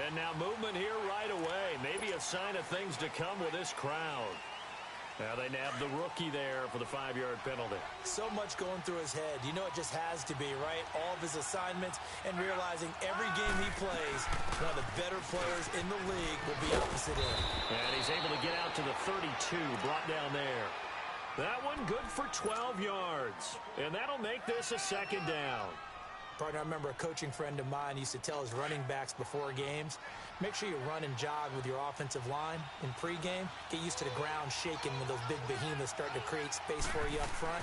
And now movement here right away. Maybe a sign of things to come with this crowd. Now they nab the rookie there for the 5-yard penalty. So much going through his head. You know it just has to be, right? All of his assignments and realizing every game he plays, one of the better players in the league will be opposite him. And he's able to get out to the 32, brought down there. That one good for 12 yards. And that'll make this a second down. Partner, I remember a coaching friend of mine used to tell his running backs before games, make sure you run and jog with your offensive line in pregame. Get used to the ground shaking when those big behemoths start to create space for you up front.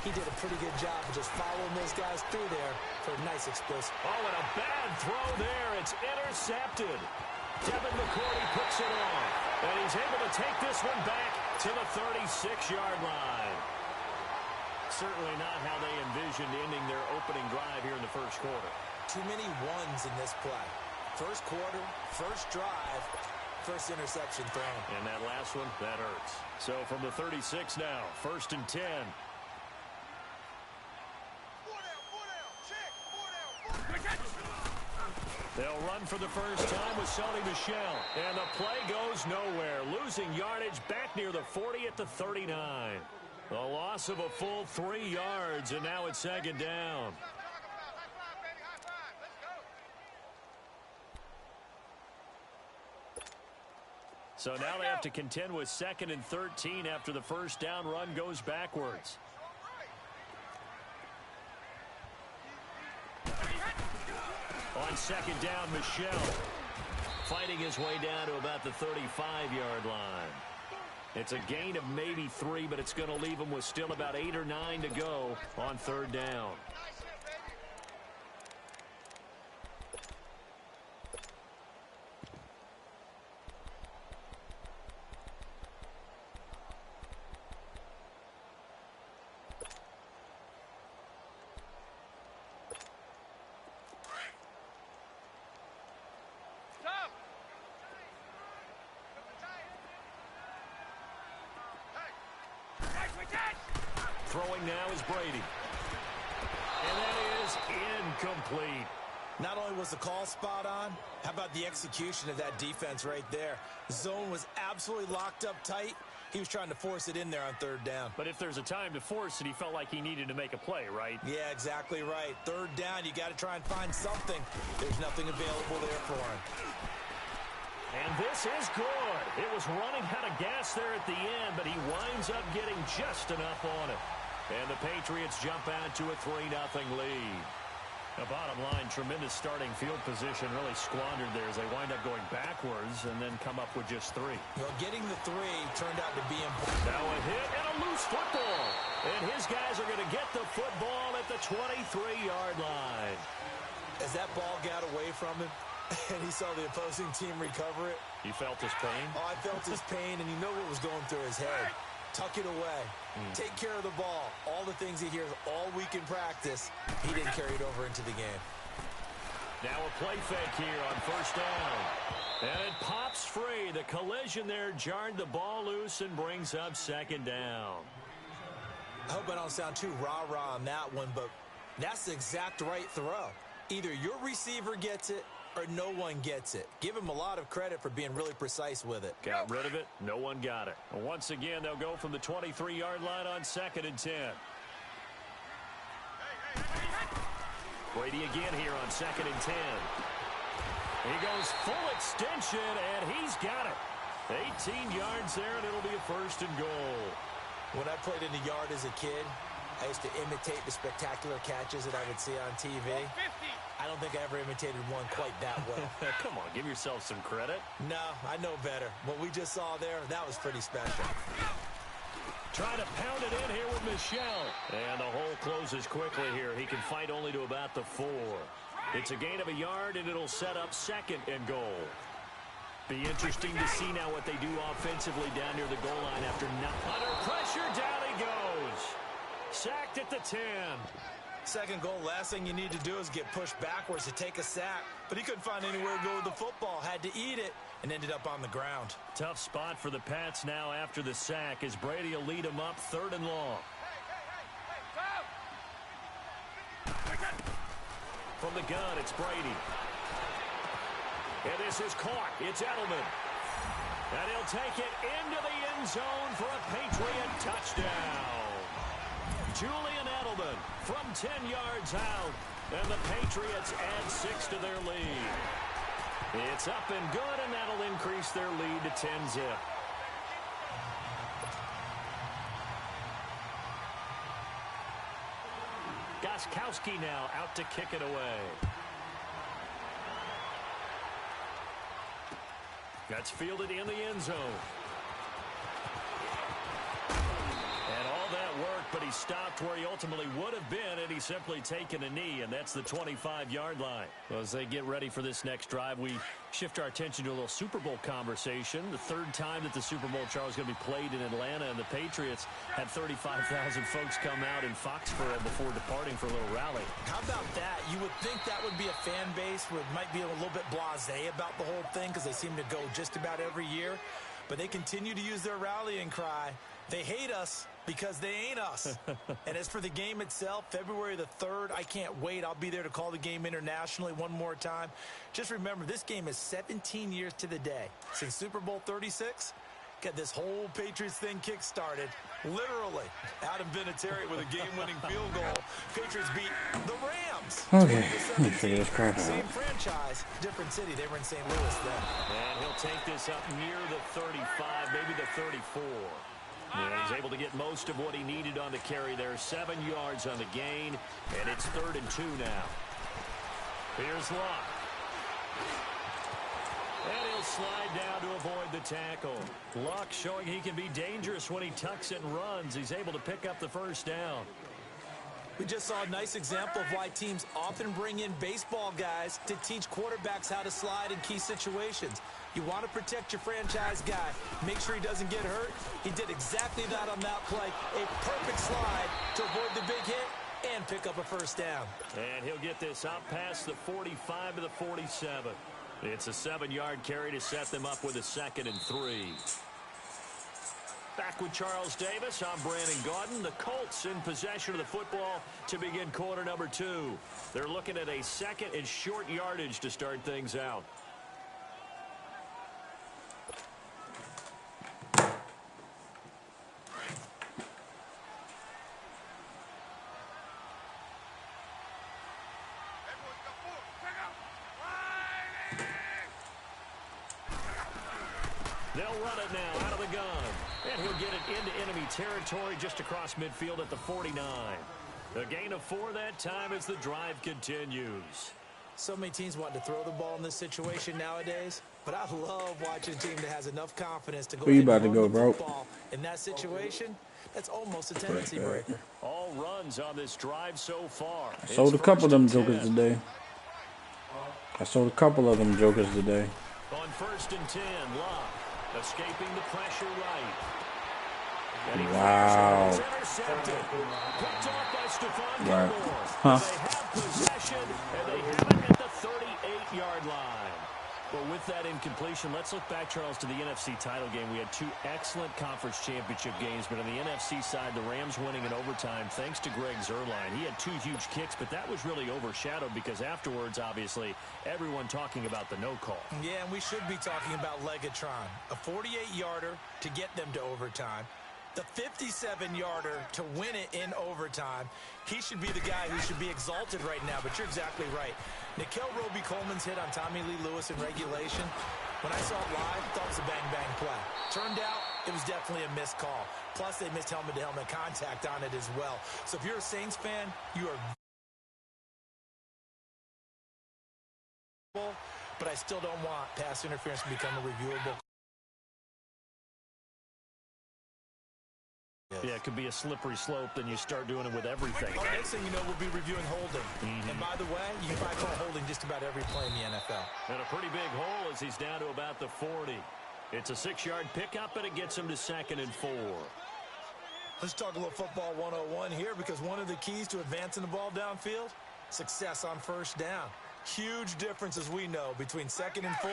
He did a pretty good job of just following those guys through there for a nice explosive. Oh, and a bad throw there. It's intercepted. Devin McCourty picks it off. And he's able to take this one back to the 36-yard line. Certainly not how they envisioned ending their opening drive here in the first quarter. Too many ones in this play. First quarter, first drive, first interception thrown. And that last one, that hurts. So from the 36 now, 1st and 10. They'll run for the first time with Sony Michel. And the play goes nowhere. Losing yardage back near the 40 at the 39. A loss of a full 3 yards, and now it's second down. So now they have to contend with 2nd and 13 after the first down run goes backwards. On second down, Michel fighting his way down to about the 35-yard line. It's a gain of maybe 3, but it's going to leave him with still about 8 or 9 to go on 3rd down. Throwing now is Brady. And that is incomplete. Not only was the call spot on, how about the execution of that defense right there? The zone was absolutely locked up tight. He was trying to force it in there on 3rd down. But if there's a time to force it, he felt like he needed to make a play, right? Yeah, exactly right. 3rd down, you got to try and find something. There's nothing available there for him. And this is good. It was running out of gas there at the end, but he winds up getting just enough on it. And the Patriots jump out to a 3-0 lead. The bottom line, tremendous starting field position, really squandered there as they wind up going backwards and then come up with just 3. Well, getting the 3 turned out to be important. Now a hit and a loose football. And his guys are going to get the football at the 23-yard line. As that ball got away from him, and he saw the opposing team recover it. You felt his pain? Oh, I felt his pain, and you know what was going through his head. Tuck it away. Take care of the ball. All the things he hears all week in practice, he didn't carry it over into the game. Now a play fake here on 1st down. And it pops free. The collision there jarred the ball loose and brings up 2nd down. I hope I don't sound too rah-rah on that one, but that's the exact right throw. Either your receiver gets it or no one gets it. Give him a lot of credit for being really precise with it. Got rid of it. No one got it. Once again, they'll go from the 23-yard line on 2nd and 10. Brady again here on 2nd and 10. He goes full extension, and he's got it. 18 yards there, and it'll be a 1st and goal. When I played in the yard as a kid, I used to imitate the spectacular catches that I would see on TV. I don't think I ever imitated one quite that well. Come on, give yourself some credit. No, I know better. What we just saw there, that was pretty special. Trying to pound it in here with Michel. And the hole closes quickly here. He can fight only to about the 4. It's a gain of a yard, and it'll set up 2nd and goal. Be interesting to see now what they do offensively down near the goal line after under pressure. Down he goes. Sacked at the 10. 2nd goal, last thing you need to do is get pushed backwards to take a sack. But he couldn't find anywhere to go with the football. Had to eat it and ended up on the ground. Tough spot for the Pats now after the sack as Brady will lead them up 3rd and long. From the gun, it's Brady. And this is caught. It's Edelman. And he'll take it into the end zone for a Patriot touchdown. Julian Edelman from 10 yards out. And the Patriots add 6 to their lead. It's up and good, and that'll increase their lead to 10-zip. Gostkowski now out to kick it away. That's fielded in the end zone. And all that work, but he stopped where he ultimately would have been, and he's simply taken a knee, and that's the 25-yard line. Well, as they get ready for this next drive, we shift our attention to a little Super Bowl conversation. The third time that the Super Bowl, Charles, is going to be played in Atlanta, and the Patriots had 35,000 folks come out in Foxborough before departing for a little rally. How about that? You would think that would be a fan base where it might be a little bit blasé about the whole thing because they seem to go just about every year. But they continue to use their rallying cry. They hate us because they ain't us. And as for the game itself, February the 3rd, I can't wait. I'll be there to call the game internationally one more time. Just remember, this game is 17 years to the day since Super Bowl 36. Got this whole Patriots thing kick-started, literally, out of Vinatieri with a game-winning field goal. Patriots beat the Rams. Okay, let me figure this crap out. Same franchise, different city. They were in St. Louis then. And he'll take this up near the 35, maybe the 34. And he's able to get most of what he needed on the carry there. 7 yards on the gain, and it's 3rd and 2 now. Here's Locke. And he'll slide down to avoid the tackle. Locke showing he can be dangerous when he tucks it and runs. He's able to pick up the first down. We just saw a nice example of why teams often bring in baseball guys to teach quarterbacks how to slide in key situations. You want to protect your franchise guy. Make sure he doesn't get hurt. He did exactly that on that play. A perfect slide to avoid the big hit and pick up a first down. And he'll get this up past the 45 to the 47. It's a 7-yard carry to set them up with a 2nd and 3. Back with Charles Davis, I'm Brandon Gaudin. The Colts in possession of the football to begin quarter number 2. They're looking at a 2nd and short yardage to start things out. They'll run it now out of the gun. And he'll get it into enemy territory just across midfield at the 49. A gain of 4 that time as the drive continues. So many teams want to throw the ball in this situation nowadays, but I love watching a team that has enough confidence to go Where you about to and go, run the bro? football. In that situation, that's almost a tendency breaker. All runs on this drive so far. I sold a couple of them jokers today. On 1st and 10, Locke escaping the pressure right. And he Wow. fires it. It's intercepted. Picked off by Stephon Right. Gilmore. Huh. They have possession, and they have it at the 38-yard line. But with that incompletion, let's look back, Charles, to the NFC title game. We had 2 excellent conference championship games, but on the NFC side, the Rams winning in overtime thanks to Greg Zuerlein. He had 2 huge kicks, but that was really overshadowed because afterwards, obviously, everyone talking about the no call. Yeah, and we should be talking about Legatron. A 48-yarder to get them to overtime. The 57-yarder to win it in overtime. He should be the guy who should be exalted right now, but you're exactly right. Nickel Roby-Coleman's hit on Tommy Lee Lewis in regulation. When I saw it live, I thought it was a bang-bang play. Turned out, it was definitely a missed call. Plus, they missed helmet-to-helmet contact on it as well. So if you're a Saints fan, you are... But I still don't want pass interference to become a reviewable. Yeah, it could be a slippery slope, then you start doing it with everything. Oh, next thing you know, we'll be reviewing holding. And by the way, you can probably call holding just about every play in the NFL. And a pretty big hole as he's down to about the 40. It's a 6-yard pickup, and it gets him to 2nd and 4. Let's talk a little football 101 here, because one of the keys to advancing the ball downfield, success on first down. Huge difference, as we know, between 2nd and 4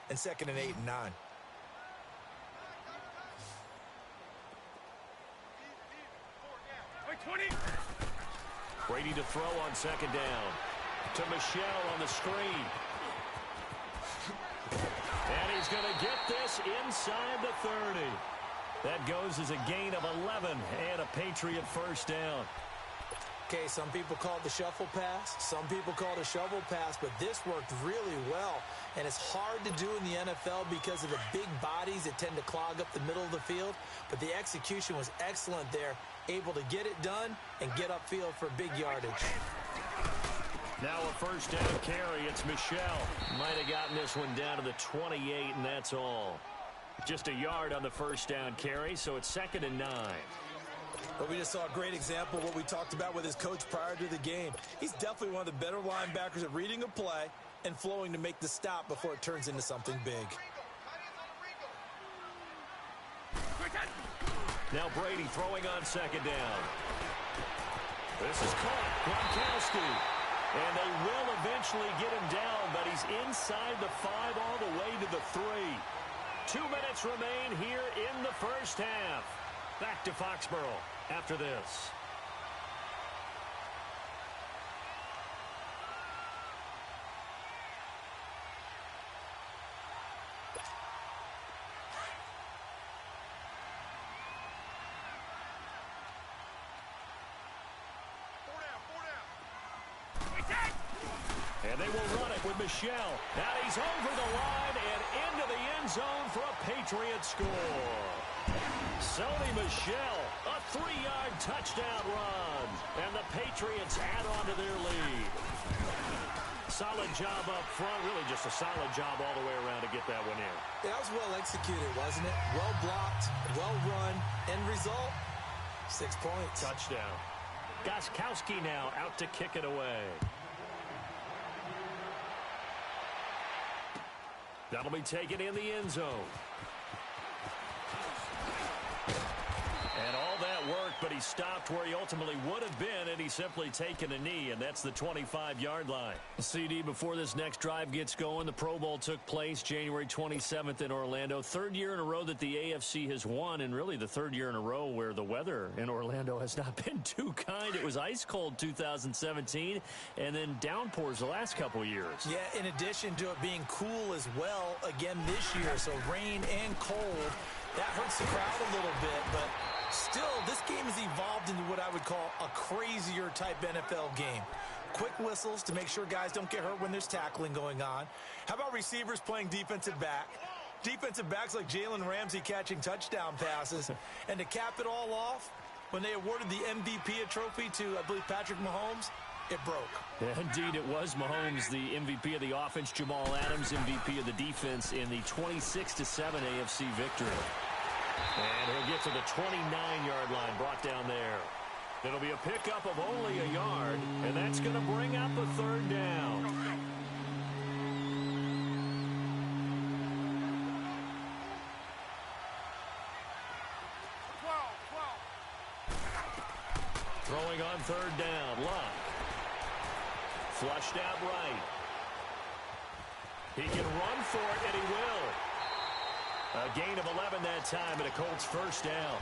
and 2nd and 8 and 9. Brady to throw on 2nd down. To Michelle on the screen. he's going to get this inside the 30. That goes as a gain of 11 and a Patriot first down. Okay, some people call it the shuffle pass. Some people call it a shovel pass, but this worked really well. And it's hard to do in the NFL because of the big bodies that tend to clog up the middle of the field. But the execution was excellent there, able to get it done and get upfield for big yardage. Now a first down carry. It's Michelle. Might have gotten this one down to the 28, and that's all. Just a yard on the first down carry, so it's 2nd and 9. But we just saw a great example of what we talked about with his coach prior to the game. He's definitely one of the better linebackers at reading a play and flowing to make the stop before it turns into something big. Now Brady throwing on 2nd down. This is caught. Gronkowski. And they will eventually get him down, but he's inside the 5 all the way to the 3. 2 minutes remain here in the first half. Back to Foxborough after this. And they will run it with Michelle. Now he's over the line and into the end zone for a Patriot score. Sony Michelle, a 3-yard touchdown run. And the Patriots add on to their lead. Solid job up front. Really just a solid job all the way around to get that one in. That was well executed, wasn't it? Well blocked, well run. End result, 6 points. Touchdown. Gostkowski now out to kick it away. That'll be taken in the end zone. And all that worked, but he stopped where he ultimately would have been, and he's simply taken a knee, and that's the 25-yard line. CD, before this next drive gets going, the Pro Bowl took place January 27th in Orlando. 3rd year in a row that the AFC has won, and really the 3rd year in a row where the weather in Orlando has not been too kind. It was ice cold 2017, and then downpours the last couple years. Yeah, in addition to it being cool as well again this year, so rain and cold, that hurts the crowd a little bit, but still, this game has evolved into what I would call a crazier type NFL game. Quick whistles to make sure guys don't get hurt when there's tackling going on. How about receivers playing defensive back? Defensive backs like Jalen Ramsey catching touchdown passes. And to cap it all off, when they awarded the MVP trophy to, I believe, Patrick Mahomes, it broke. Yeah, indeed, it was Mahomes, the MVP of the offense. Jamal Adams, MVP of the defense in the 26-7 AFC victory. And he'll get to the 29-yard line, brought down there. It'll be a pickup of only a yard, and that's going to bring up a 3rd down. Throwing on 3rd down, Luck. Flushed out right. He can run for it, and he will. A gain of 11 that time, and a Colts first down.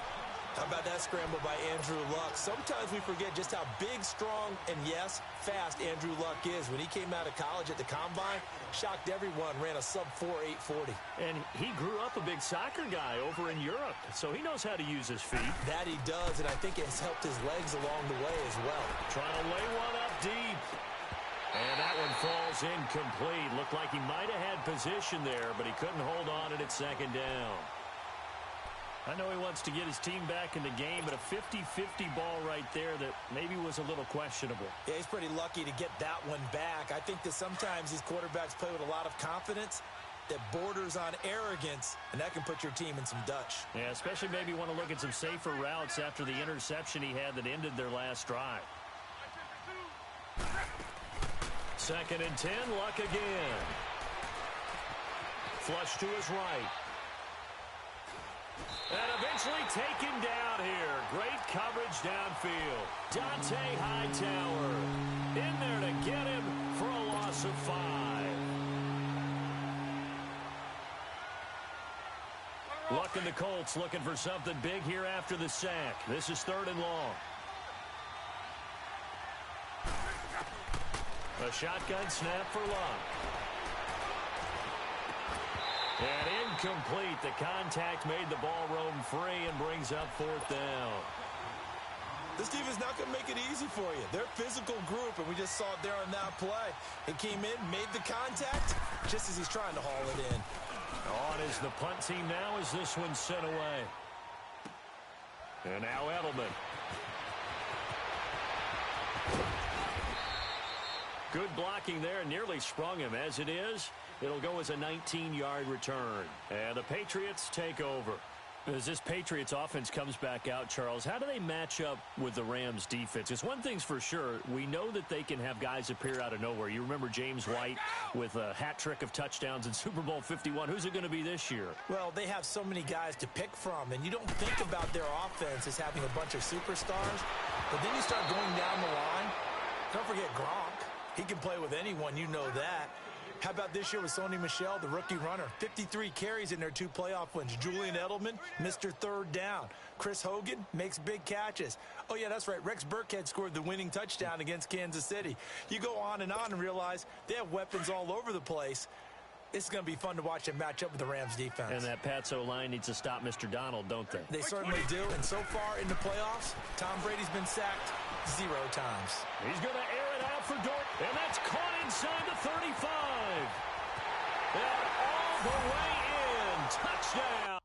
How about that scramble by Andrew Luck? Sometimes we forget just how big, strong, and, yes, fast Andrew Luck is. When he came out of college at the Combine, shocked everyone, ran a sub-4 840. And he grew up a big soccer guy over in Europe, so he knows how to use his feet. That he does, and I think it has helped his legs along the way as well. Trying to lay one up deep. And that one falls incomplete. Looked like he might have had position there, but he couldn't hold on it at 2nd down. I know he wants to get his team back in the game, but a 50-50 ball right there that maybe was a little questionable. Yeah, he's pretty lucky to get that one back. I think that sometimes these quarterbacks play with a lot of confidence that borders on arrogance, and that can put your team in some Dutch. Yeah, especially maybe want to look at some safer routes after the interception he had that ended their last drive. 2nd and 10, Luck again. Flush to his right. And eventually taken down here. Great coverage downfield. Dante Hightower in there to get him for a loss of 5. Luck and the Colts looking for something big here after the sack. This is 3rd and long. A shotgun snap for Luck. And incomplete. The contact made the ball roam free and brings up 4th down. This defense not going to make it easy for you. They're a physical group, and we just saw it there on that play. He came in, made the contact, just as he's trying to haul it in. On is the punt team now as this one's sent away. And now Edelman. Good blocking there, nearly sprung him. As it is, it'll go as a 19-yard return. And the Patriots take over. As this Patriots offense comes back out, Charles, how do they match up with the Rams defense? Because one thing's for sure, we know that they can have guys appear out of nowhere. You remember James White with a hat trick of touchdowns in Super Bowl 51. Who's it going to be this year? Well, they have so many guys to pick from, and you don't think about their offense as having a bunch of superstars, but then you start going down the line. Don't forget Gronk. He can play with anyone, you know that. How about this year with Sony Michel, the rookie runner? 53 carries in their 2 playoff wins. Julian Edelman, Mr. Third Down. Chris Hogan makes big catches. Oh, yeah, that's right. Rex Burkhead scored the winning touchdown against Kansas City. You go on and realize they have weapons all over the place. It's going to be fun to watch them match up with the Rams defense. And that Patso line needs to stop Mr. Donald, don't they? They certainly do. And so far in the playoffs, Tom Brady's been sacked 0 times. He's going to air it out for Dort. And that's caught inside the 35. And all the way in. Touchdown.